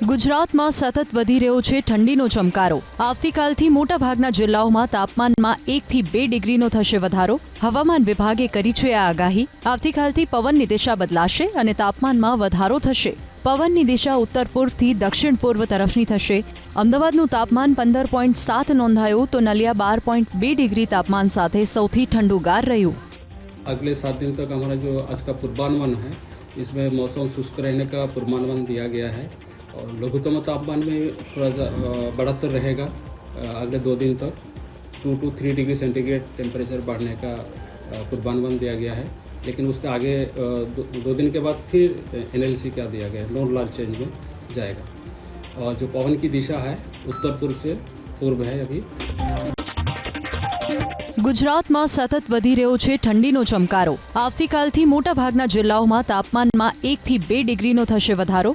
ગુજરાતમાં સતત વધી રહ્યો છે ઠંડીનો ચમકારો। આવતીકાલથી મોટાભાગના જિલ્લાઓમાં તાપમાનમાં 1 થી 2 ડિગ્રીનો થશે વધારો। હવામાન વિભાગે કરી છે આ આગાહી। આવતીકાલથી પવનની દિશા બદલાશે અને તાપમાનમાં વધારો થશે। પવનની દિશા ઉત્તર પૂર્વથી દક્ષિણ પૂર્વ તરફની થશે। અમદાવાદનું તાપમાન 15.7 નોંધાયું તો નલિયા 12.2 डिग्री तापमान સાથે સૌથી ઠંડુગાર રહ્યું। अगले 7 दिन तक हमारा जो आज का पूर्वानुमान है, इसमें मौसम शुष्क रहने का पूर्वानुमान दिया गया है और लघुत्तम तापमान में थोड़ा बढ़ोतरी रहेगा। अगले 2 दिन तक 2 to 3 डिग्री सेंटीग्रेड टेम्परेचर बढ़ने का पूर्वानुमान दिया गया है, लेकिन उसके आगे 2 दिन के बाद फिर एनएलसी का दिया गया है, नॉन लार्ज चेंज में जाएगा। और जो पवन की दिशा है उत्तर पूर्व से पूर्व है। अभी ગુજરાતમાં સતત વધી રહ્યો છે ઠંડીનો ચમકારો। આવતીકાલથી મોટાભાગના જિલ્લાઓમાં તાપમાનમાં 1 થી 2 ડિગ્રીનો થશે વધારો।